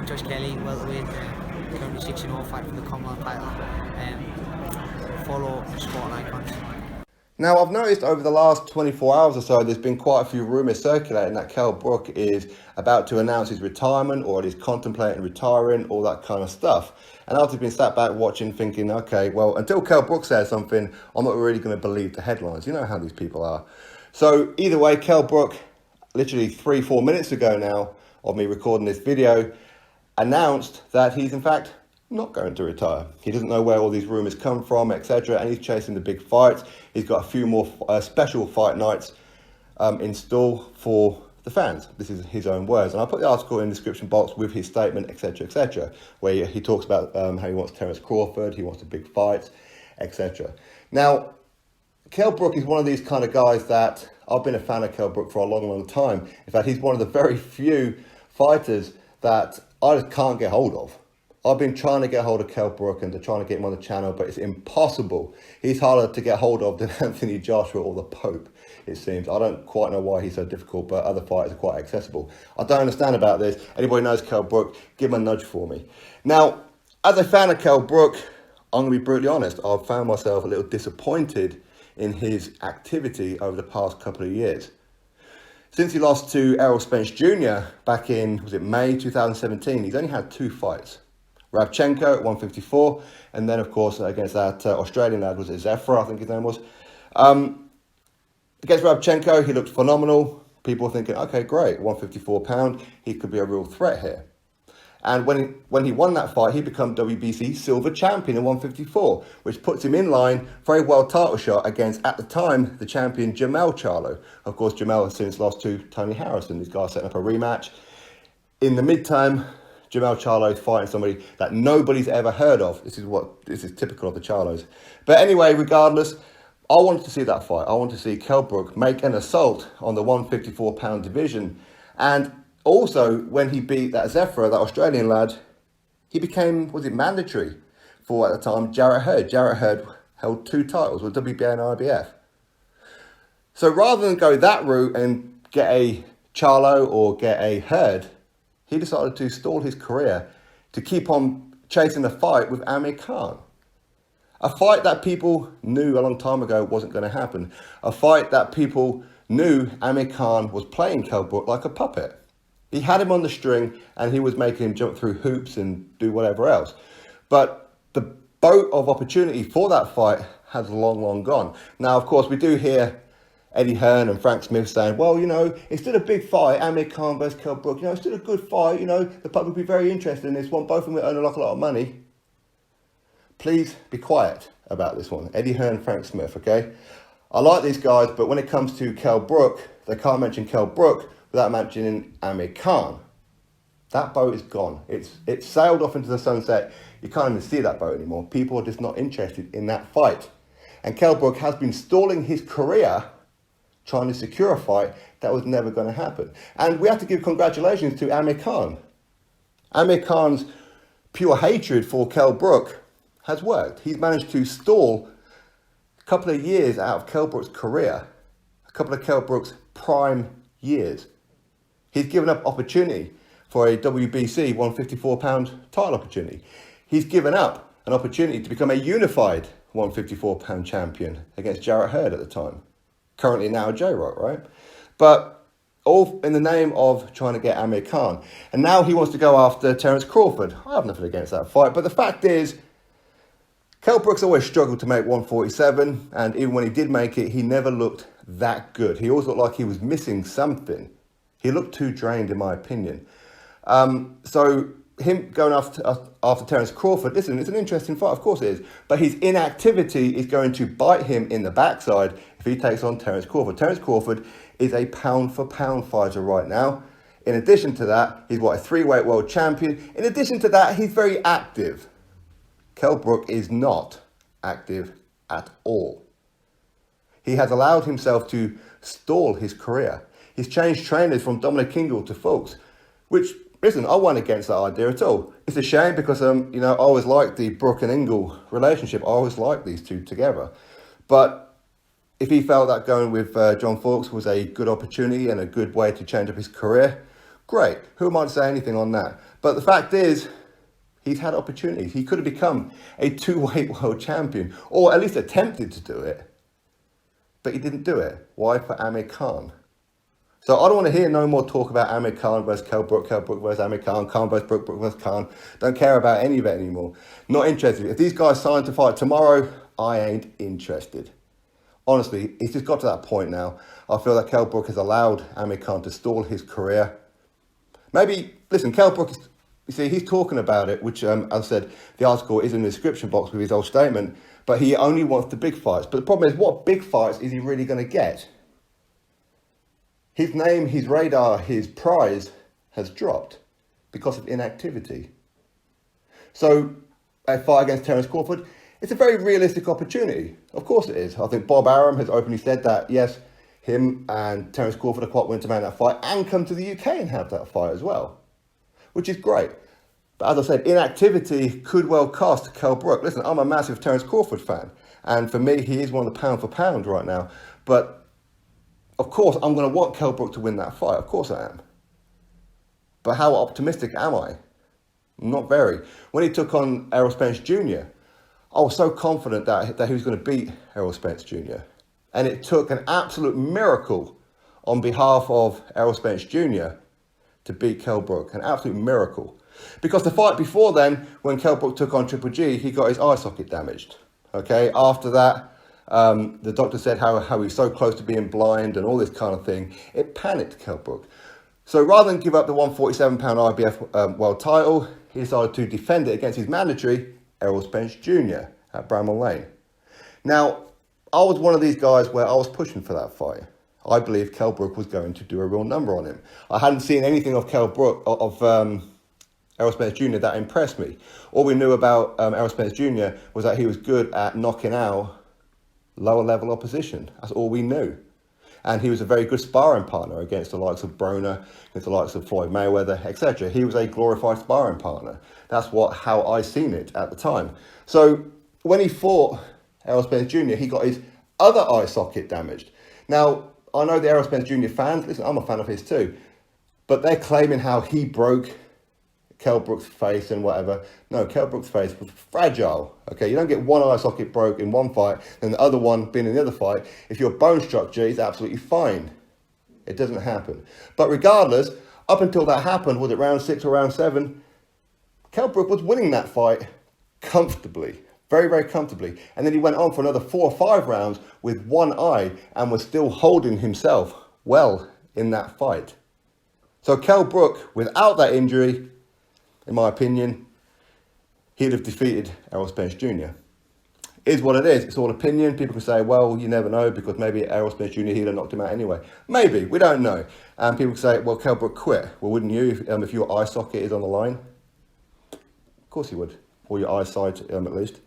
I'm Josh Kelly, welterweight, currently 6-0 fighting for the Commonwealth title. Follow Sport Icons. Now, I've noticed over the last 24 hours or so, there's been quite a few rumours circulating that Kell Brook is about to announce his retirement, or he's contemplating retiring, all that kind of stuff. And I've just been sat back watching thinking, okay, well, until Kell Brook says something, I'm not really going to believe the headlines. You know how these people are. So either way, Kell Brook, literally 3-4 minutes ago now of me recording this video, announced that he's in fact not going to retire. He doesn't know where all these rumours come from, etc. And he's chasing the big fights. He's got a few more special fight nights in store for the fans. This is his own words. And I'll put the article in the description box with his statement, etc., where he talks about how he wants Terence Crawford, he wants the big fights, etc. Now, Kell Brook is one of these kind of guys that I've been a fan of Kell Brook for a long, long time. In fact, he's one of the very few fighters that I just can't get hold of. I've been trying to get hold of Kell Brook and trying to get him on the channel, but it's impossible. He's harder to get hold of than Anthony Joshua or the Pope, it seems. I don't quite know why he's so difficult, but other fighters are quite accessible. I don't understand about this. Anybody knows Kell Brook, give him a nudge for me. Now, as a fan of Kell Brook, I'm going to be brutally honest, I've found myself a little disappointed in his activity over the past couple of years. Since he lost to Errol Spence Jr. back in, was it May 2017, he's only had 2 fights. Rabchenko at 154, and then of course against that Australian lad, was it Zephyr, I think his name was. Against Rabchenko, he looked phenomenal. People were thinking, okay, great, 154 pound, he could be a real threat here. And when he won that fight, he became WBC silver champion in 154, which puts him in line for a world title shot against, at the time, the champion Jermell Charlo. Of course, Jermell has since lost to Tony Harrison. These guys setting up a rematch. In the midtime, Jermell Charlo is fighting somebody that nobody's ever heard of. This is typical of the Charlos. But anyway, regardless, I wanted to see that fight. I wanted to see Kell Brook make an assault on the 154 pound division. And also, when he beat that Zephyr, that Australian lad, he became, was it mandatory for, at the time, Jarrett Hurd. Jarrett Hurd held 2 titles with WBA and IBF. So rather than go that route and get a Charlo or get a Hurd, he decided to stall his career to keep on chasing the fight with Amir Khan. A fight that people knew a long time ago wasn't going to happen. A fight that people knew Amir Khan was playing Kell Brook like a puppet. He had him on the string and he was making him jump through hoops and do whatever else. But the boat of opportunity for that fight has long, long gone. Now, of course, we do hear Eddie Hearn and Frank Smith saying, well, you know, it's still a big fight, Amir Khan versus Kell Brook. You know, it's still a good fight. You know, the public will be very interested in this one. Both of them will earn a lot of money. Please be quiet about this one. Eddie Hearn and Frank Smith, okay? I like these guys, but when it comes to Kell Brook, they can't mention Kell Brook without mentioning Amir Khan. That boat is gone. It's sailed off into the sunset. You can't even see that boat anymore. People are just not interested in that fight. And Kell Brook has been stalling his career trying to secure a fight that was never going to happen. And we have to give congratulations to Amir Khan. Amir Khan's pure hatred for Kell Brook has worked. He's managed to stall a couple of years out of Kell Brook's career, a couple of Kell Brook's prime years. He's given up opportunity for a WBC 154 pound title opportunity. He's given up an opportunity to become a unified 154 pound champion against Jarrett Hurd at the time. Currently now J-Rock, right? But all in the name of trying to get Amir Khan. And now he wants to go after Terence Crawford. I have nothing against that fight. But the fact is, Kell Brook's always struggled to make 147. And even when he did make it, he never looked that good. He always looked like he was missing something. He looked too drained, in my opinion. So him going after Terence Crawford, listen, it's an interesting fight, of course it is. But his inactivity is going to bite him in the backside if he takes on Terence Crawford. Terence Crawford is a pound-for-pound fighter right now. In addition to that, he's a 3-weight world champion. In addition to that, he's very active. Kell Brook is not active at all. He has allowed himself to stall his career. He's changed trainers from Dominic Ingle to Fulks, which, listen, I wasn't against that idea at all. It's a shame because, I always liked the Brook and Ingle relationship. I always liked these two together. But if he felt that going with John Fulks was a good opportunity and a good way to change up his career, great. Who am I to say anything on that? But the fact is, he's had opportunities. He could have become a two-weight world champion, or at least attempted to do it. But he didn't do it. Why? For Amir Khan. So I don't want to hear no more talk about Amir Khan versus Kell Brook versus Amir Khan, Khan versus Brook versus Khan. Don't care about any of it anymore. Not interested. If these guys sign to fight tomorrow, I ain't interested. Honestly, it's just got to that point now. I feel that Kell Brook has allowed Amir Khan to stall his career. Maybe, listen, Kell Brook, you see, he's talking about it, which, as I said, the article is in the description box with his old statement, but he only wants the big fights. But the problem is, what big fights is he really going to get? His name, his radar, his prize has dropped because of inactivity. So, a fight against Terence Crawford, it's a very realistic opportunity. Of course it is. I think Bob Arum has openly said that, yes, him and Terence Crawford are quite willing to make that fight and come to the UK and have that fight as well, which is great. But as I said, inactivity could well cost Kell Brook. Listen, I'm a massive Terence Crawford fan, and for me, he is one of the pound for pound right now. But of course, I'm going to want Kell Brook to win that fight. Of course I am. But how optimistic am I? Not very. When he took on Errol Spence Jr., I was so confident that he was going to beat Errol Spence Jr. And it took an absolute miracle on behalf of Errol Spence Jr. to beat Kell Brook. An absolute miracle. Because the fight before then, when Kell Brook took on Triple G, he got his eye socket damaged. Okay, after that, the doctor said how he's so close to being blind and all this kind of thing. It panicked Kell Brook. So rather than give up the 147-pound IBF world title, he decided to defend it against his mandatory, Errol Spence Jr. at Bramall Lane. Now, I was one of these guys where I was pushing for that fight. I believed Kell Brook was going to do a real number on him. I hadn't seen anything of Kell Brook, of Errol Spence Jr. that impressed me. All we knew about Errol Spence Jr. was that he was good at knocking out lower level opposition. That's all we knew. And he was a very good sparring partner against the likes of Broner, against the likes of Floyd Mayweather, etc. He was a glorified sparring partner. That's how I seen it at the time. So when he fought Errol Spence Jr., he got his other eye socket damaged. Now, I know the Errol Spence Jr. fans, listen, I'm a fan of his too, but they're claiming how he broke Kell Brook's face and whatever. No, Kell Brook's face was fragile. Okay, you don't get one eye socket broke in one fight and the other one being in the other fight. If your bone structure is absolutely fine, it doesn't happen. But regardless, up until that happened, was it round 6 or round 7? Kell Brook was winning that fight comfortably, very, very comfortably. And then he went on for another 4 or 5 rounds with one eye and was still holding himself well in that fight. So Kell Brook, without that injury, in my opinion, he'd have defeated Errol Spence Jr. Is what it is. It's all opinion. People can say, well, you never know, because maybe Errol Spence Jr. he'd have knocked him out anyway. Maybe. We don't know. And people can say, well, Kell Brook quit. Well, wouldn't you if your eye socket is on the line? Of course he would. Or your eyesight, at least.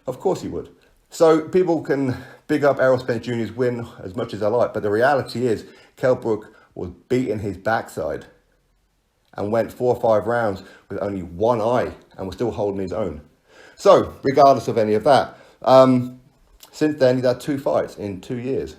Of course he would. So people can big up Errol Spence Jr.'s win as much as they like, but the reality is Kell Brook was beating his backside and went 4 or 5 rounds with only one eye and was still holding his own. So, regardless of any of that, since then he's had 2 fights in 2 years.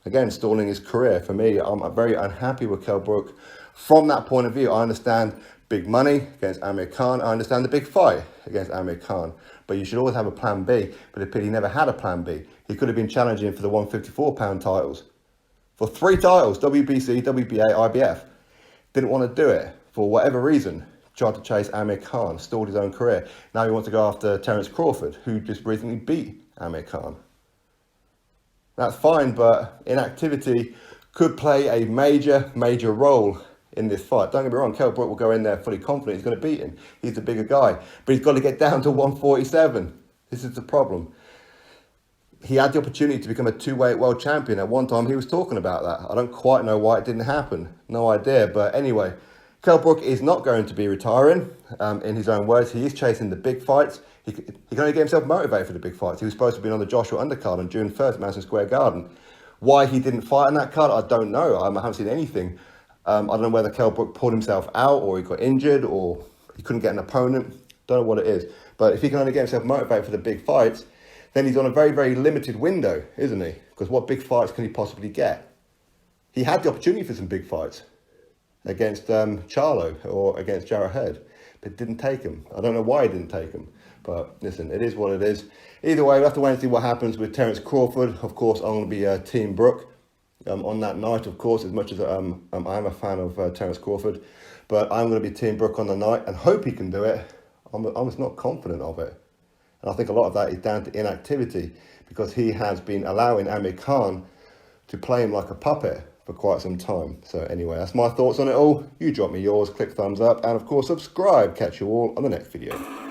Again, stalling his career. For me, I'm very unhappy with Kell Brook. From that point of view, I understand big money against Amir Khan. I understand the big fight against Amir Khan. But you should always have a plan B. But he never had a plan B. He could have been challenging for the 154-pound titles. For 3 titles, WBC, WBA, IBF. Didn't want to do it for whatever reason. Tried to chase Amir Khan, stalled his own career. Now he wants to go after Terence Crawford, who just recently beat Amir Khan. That's fine, but inactivity could play a major, major role in this fight. Don't get me wrong, Kell Brook will go in there fully confident he's going to beat him. He's the bigger guy. But he's got to get down to 147. This is the problem. He had the opportunity to become a 2-weight world champion. At one time, he was talking about that. I don't quite know why it didn't happen. No idea. But anyway, Kell Brook is not going to be retiring. In his own words, he is chasing the big fights. He can only get himself motivated for the big fights. He was supposed to be on the Joshua undercard on June 1st at Madison Square Garden. Why he didn't fight on that card, I don't know. I haven't seen anything. I don't know whether Kell Brook pulled himself out or he got injured or he couldn't get an opponent. Don't know what it is. But if he can only get himself motivated for the big fights, then he's on a very, very limited window, isn't he? Because what big fights can he possibly get? He had the opportunity for some big fights. against Charlo or against Jarrett Head, but didn't take him. I don't know why he didn't take him, but listen, it is what it is. Either way, we have to wait and see what happens with Terence Crawford. Of course, I'm going to be Team Brook on that night, of course, as much as I am a fan of Terence Crawford, but I'm going to be Team Brook on the night and hope he can do it. I'm just not confident of it. And I think a lot of that is down to inactivity, because he has been allowing Amir Khan to play him like a puppet for quite some time. So anyway, that's my thoughts on it all. You drop me yours, click thumbs up, and of course subscribe. Catch you all on the next video.